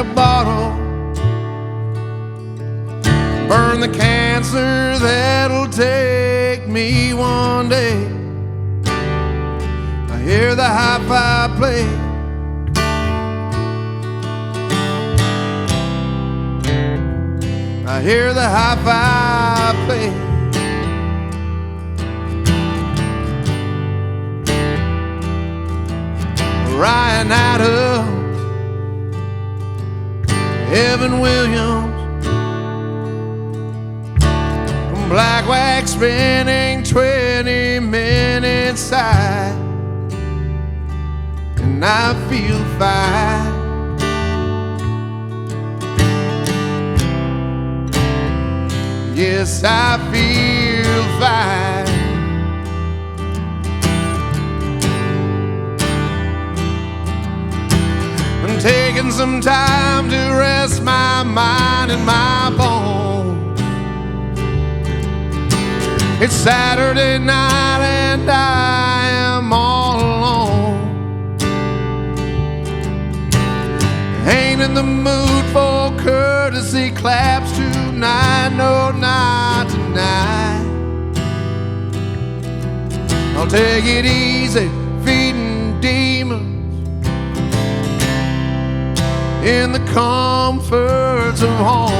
a bottle, burn the cancer that'll take me one day. I hear the hi-fi play, I hear the hi-fi play. Ryan Adams, Evan Williams, black wax spinning 20 minutes side, and I feel fine. Yes, I feel fine. I'm taking some time to rest my mind and my bones. It's Saturday night and I am all alone. Ain't in the mood for courtesy claps tonight, no, not tonight. I'll take it easy, feeding demons in the comforts of home.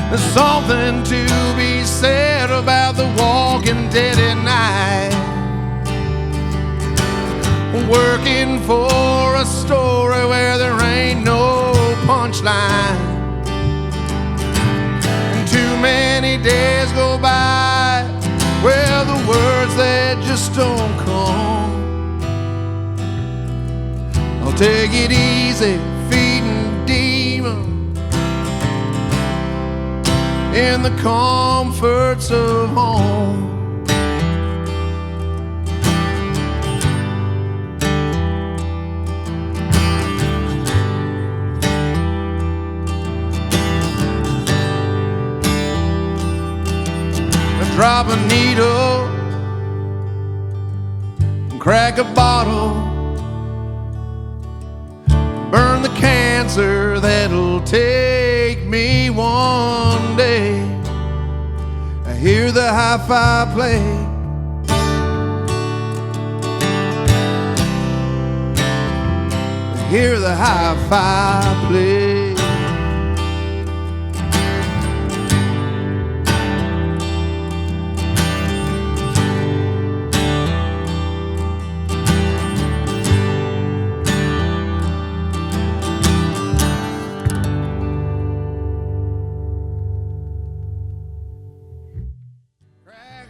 There's something to be said about the walking dead at night, working for a story where there ain't no punchline. And too many days go by where the words that just don't come. I'll take it easy, feeding demons in the comforts of home. I drop a needle and crack a bottle, burn the cancer that'll take me one day. I hear the hi-fi play, I hear the hi-fi play.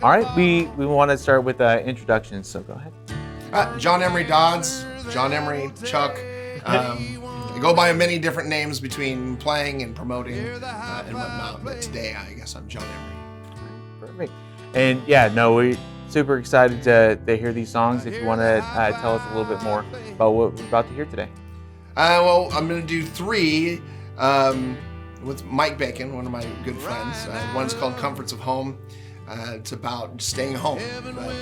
All right, we want to start with introductions, so go ahead. JonEmery Dodds, JonEmery, Chuck. I go by many different names between playing and promoting and whatnot, but today I guess I'm JonEmery. Perfect. And yeah, no, we're super excited to hear these songs. If you want to tell us a little bit more about what we're about to hear today. Well, I'm going to do three with Mike Bacon, one of my good friends. One's called Comforts of Home. It's about staying home. But,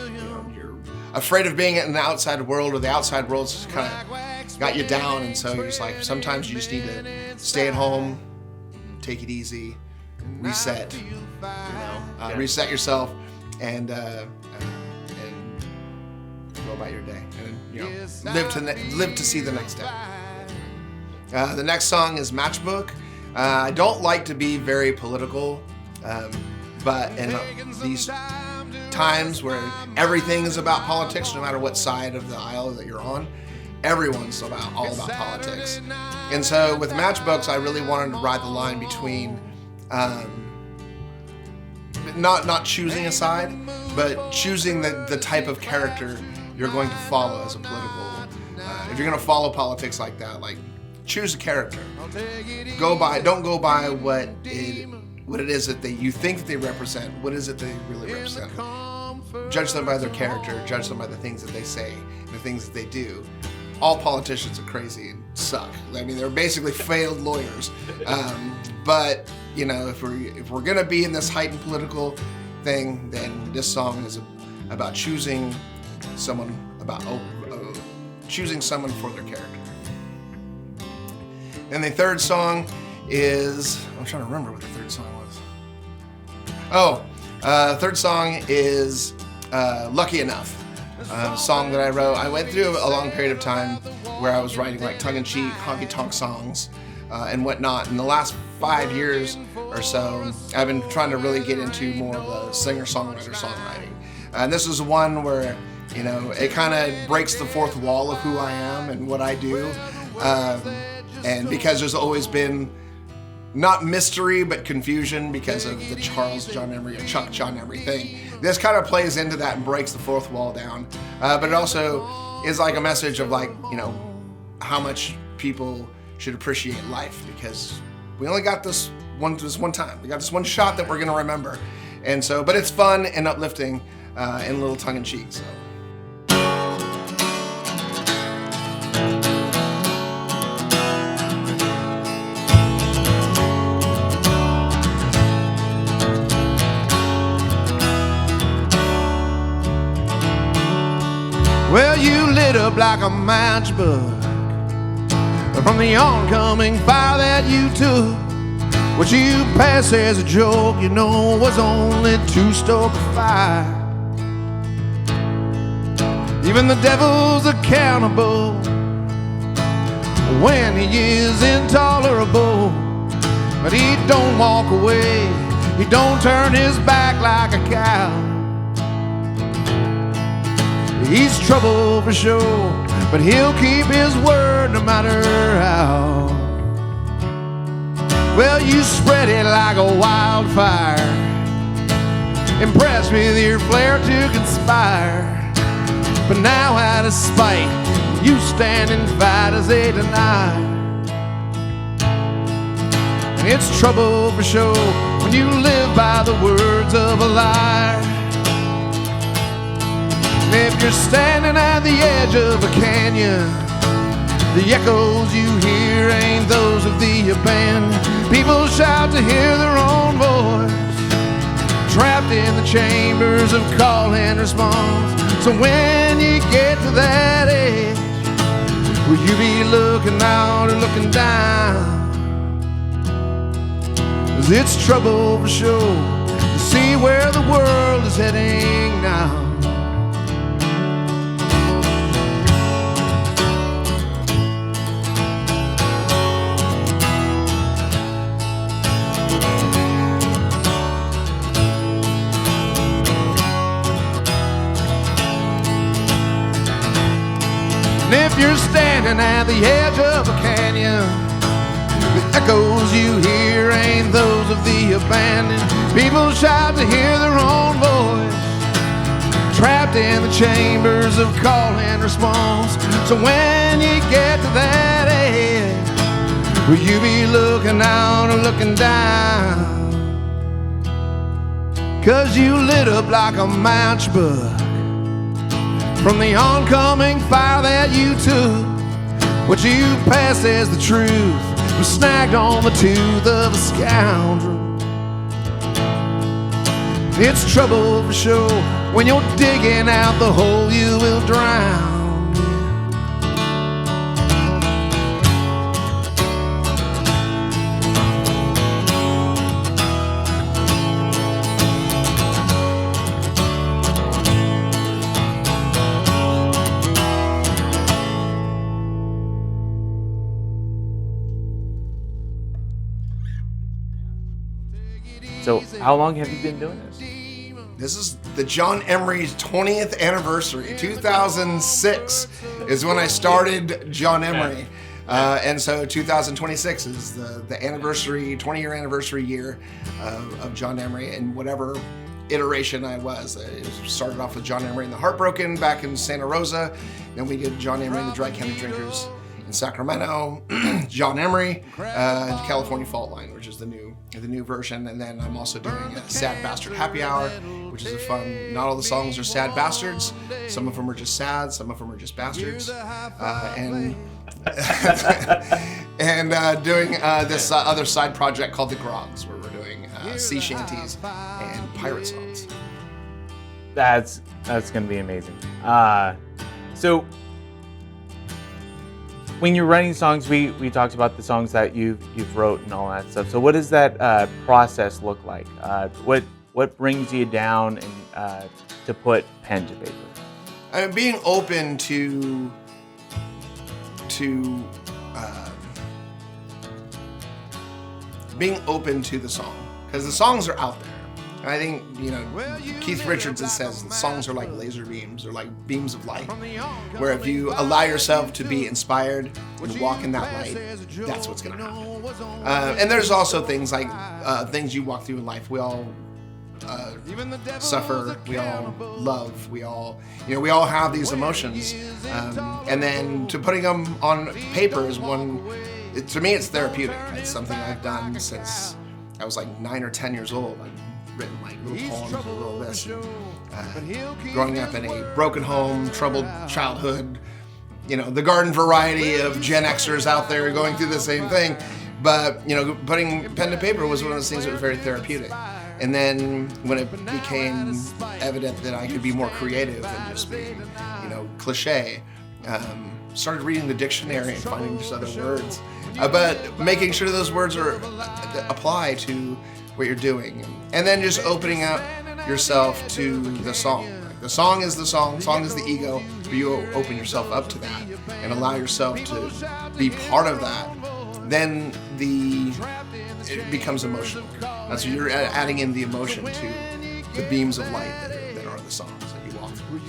you're afraid of being in the outside world, or the outside world's just kind of got you down, and so you're just like, sometimes you just need to stay at home, take it easy, reset, reset yourself, and go about your day, and live to see the next day. The next song is Matchbook. I don't like to be very political. But in these times where everything is about politics, no matter what side of the aisle that you're on, everyone's all about politics. And so with Matchbooks, I really wanted to ride the line between not choosing a side, but choosing the type of character you're going to follow as a political. If you're going to follow politics like that, like choose a character. Don't go by what it is that you think that they represent. What is it they really represent? Judge them by their character. Judge them by the things that they say, and the things that they do. All politicians are crazy and suck. I mean, they're basically failed lawyers. But you know, if we're gonna be in this heightened political thing, then this song is about choosing someone for their character. And the third song is, I'm trying to remember what the third song was. Third song is Lucky Enough. A song that I wrote. I went through a long period of time where I was writing like tongue-in-cheek, honky-tonk songs and whatnot. In the last 5 years or so, I've been trying to really get into more of the singer-songwriter songwriting. And this is one where, you know, it kind of breaks the fourth wall of who I am and what I do. And because there's always been not mystery, but confusion because of the Chuck JonEmery thing. This kind of plays into that and breaks the fourth wall down. But it also is like a message of like, you know, how much people should appreciate life, because we only got this one time. We got this one shot that we're gonna remember. And so, but it's fun and uplifting and a little tongue-in-cheek. So. Well, you lit up like a matchbook from the oncoming fire that you took. What you passed as a joke, you know, was only to stoke a fire. Even the devil's accountable when he is intolerable. But he don't walk away, he don't turn his back like a cow. He's trouble for sure, but he'll keep his word no matter how. Well, you spread it like a wildfire, impressed with your flair to conspire. But now out of spite, you stand and fight as they deny. And it's trouble for sure when you live by the words of a liar. If you're standing at the edge of a canyon, the echoes you hear ain't those of the abandoned. People shout to hear their own voice, trapped in the chambers of call and response. So when you get to that edge, will you be looking out or looking down? 'Cause it's trouble for sure to see where the world is heading now. And if you're standing at the edge of a canyon, the echoes you hear ain't those of the abandoned. People shout to hear their own voice, trapped in the chambers of call and response. So when you get to that edge, will you be looking out or looking down? 'Cause you lit up like a matchbook from the oncoming fire that you took. What you passed as the truth was snagged on the tooth of a scoundrel. It's trouble for sure when you're digging out the hole you will drown. So how long have you been doing this? This is the JonEmery's 20th anniversary. 2006 is when I started JonEmery. And so 2026 is the anniversary, 20-year anniversary year of JonEmery, and whatever iteration I was. It started off with JonEmery and the Heartbroken back in Santa Rosa. Then we did JonEmery and the Dry County Drinkers in Sacramento, JonEmery, California Fault Line, which is the new version. And then I'm also doing a Sad Bastard Happy Hour, which is a fun. Not all the songs are sad bastards. Some of them are just sad. Some of them are just bastards. And doing this other side project called The Grogs, where we're doing sea shanties and pirate songs. That's going to be amazing. So when you're writing songs, we talked about the songs that you've wrote and all that stuff. So what does that process look like? What brings you down and to put pen to paper? Being open to being open to the song, because the songs are out there. And I think, Keith Richards says songs are like laser beams, or like beams of light, where if you allow yourself to be inspired and walk in that light, that's what's going to happen. And there's also things like things you walk through in life. We all suffer, we all love, we all have these emotions, and then to putting them on paper is to me it's therapeutic. It's something I've done since I was like 9 or 10 years old. I've written like little poems and little this, and, growing up in a broken home, troubled childhood, the garden variety of Gen Xers out there going through the same thing, but putting pen to paper was one of those things that was very therapeutic. And then when it became evident that I could be more creative than just being, cliche, started reading the dictionary and finding just other words, but making sure those words apply to what you're doing. And then just opening up yourself to the song. The song is the song is the ego, but you open yourself up to that and allow yourself to be part of that. Then it becomes emotional. That's what you're adding in the emotion to the beams of light that are the songs that you walk through.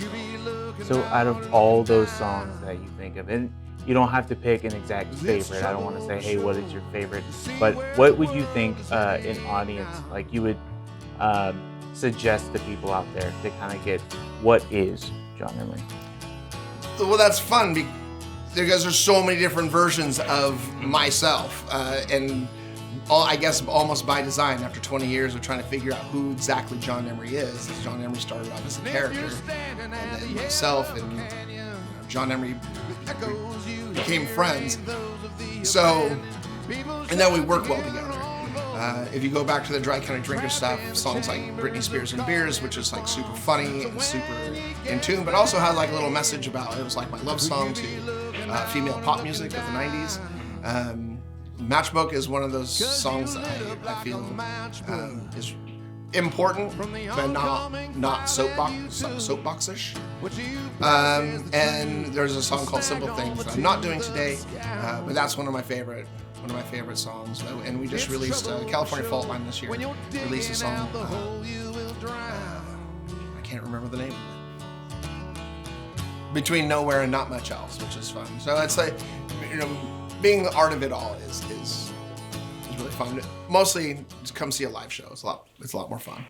So out of all those songs that you think of, and you don't have to pick an exact favorite. I don't want to say, hey, what is your favorite? But what would you think an audience, like you would suggest to people out there to kind of get what is JonEmery? Well, that's fun because there's so many different versions of myself, and I guess almost by design, after 20 years of trying to figure out who exactly JonEmery is. JonEmery started off as a character, and then myself and JonEmery became friends. So, and then we work well together. If you go back to the Dry County Drinker stuff, songs like Britney Spears and Beers, which is like super funny and super in tune, but also had like a little message about it. It was like my love song to female pop music of the 90s. Matchbook is one of those songs that I feel is important, but not soapbox-ish. And there's a song called Simple Things that I'm not doing today, but that's one of my favorite songs. And we just released California Fault Line this year. Released a song. I can't remember the name. Between Nowhere and Not Much Else, which is fun. So it's like, being the art of it all is really fun. Mostly, just come see a live show. It's a lot more fun.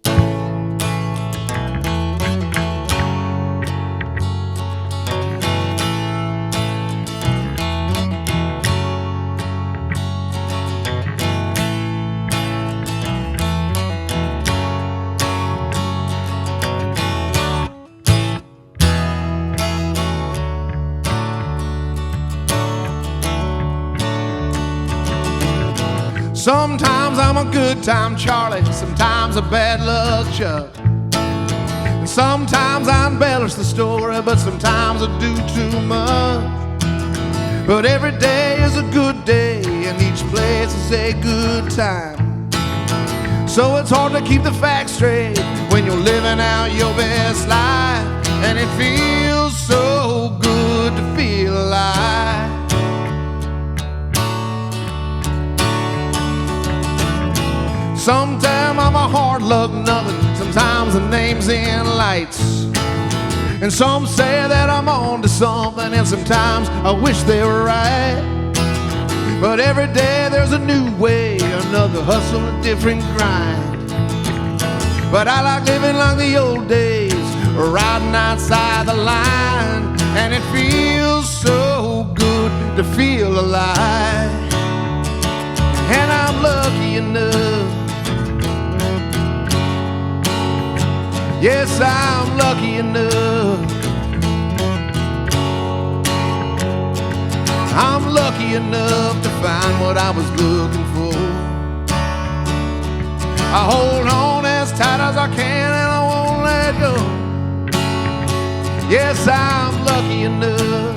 Sometimes I'm a good time Charlie, sometimes a bad luck Chuck. And sometimes I embellish the story, but sometimes I do too much. But every day is a good day, and each place is a good time. So it's hard to keep the facts straight when you're living out your best life. And it feels so good to feel alive. Sometimes I'm a hard luck nothing, sometimes the name's in lights. And some say that I'm on to something, and sometimes I wish they were right. But every day there's a new way, another hustle, a different grind. But I like living like the old days, riding outside the line. And it feels so good good to feel alive. And I'm lucky enough. Yes, I'm lucky enough. I'm lucky enough to find what I was looking for. I hold on as tight as I can and I won't let go. Yes, I'm lucky enough.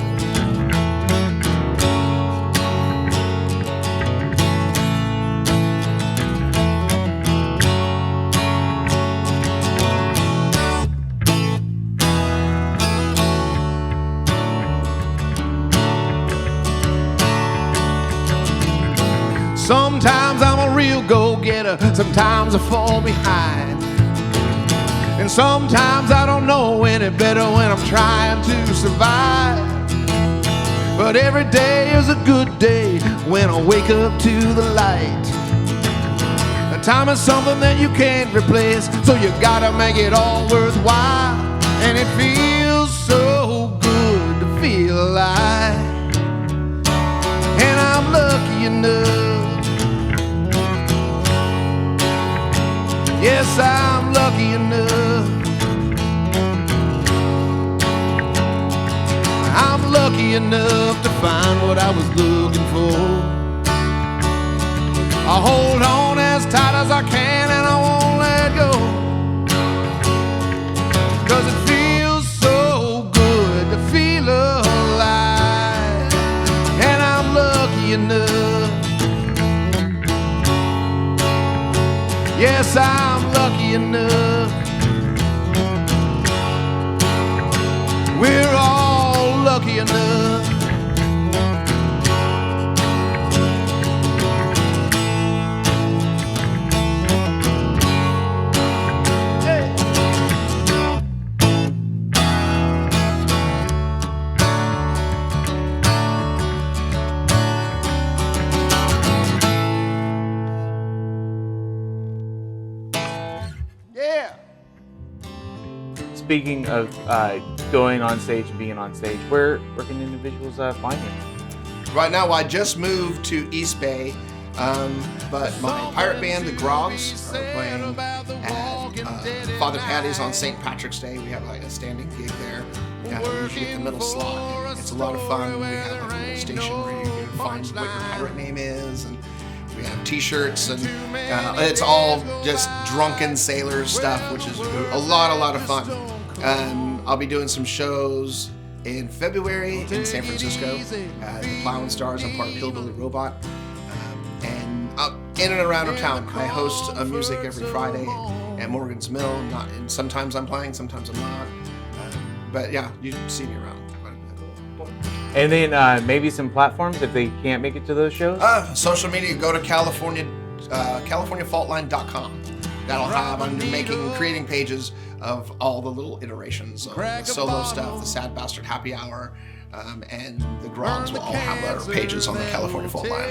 Sometimes I'm a real go-getter, sometimes I fall behind. And sometimes I don't know any better when I'm trying to survive. But every day is a good day when I wake up to the light. The time is something that you can't replace, so you gotta make it all worthwhile. And it feels so good to feel alive. And I'm lucky enough. Yes, I'm lucky enough. I'm lucky enough to find what I was looking for. I hold on as tight as I can and I won't let go. 'Cause it feels so good to feel alive. And I'm lucky enough. Yes, I'm lucky enough. We're all lucky enough. Hey. Yeah. Speaking of going on stage and being on stage, where can individuals find you? Right now, I just moved to East Bay, but my pirate band, the Grogs, are playing at Father Patty's on St. Patrick's Day. We have like a standing gig there. We usually get the middle slot. It's a lot of fun. We have like a little station where you can find what your pirate name is, and we have t-shirts, and it's all just drunken sailor stuff, which is a lot of fun. I'll be doing some shows in February in San Francisco. The Plowing Stars, I'm part of Hillbilly Robot. And up in and around town, I host music every Friday at Morgan's Mill. And sometimes I'm playing, sometimes I'm not. But yeah, you see me around quite a bit. And then maybe some platforms if they can't make it to those shows? Social media, go to CaliforniaFaultline.com. That'll have, I'm creating pages of all the little iterations of the solo stuff, the Sad Bastard Happy Hour, and the Grogs will all have their pages on the California Fault Line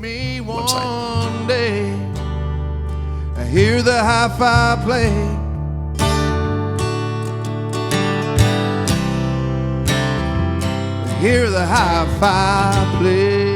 website. One day, I hear the hi-fi play. I hear the hi-fi play.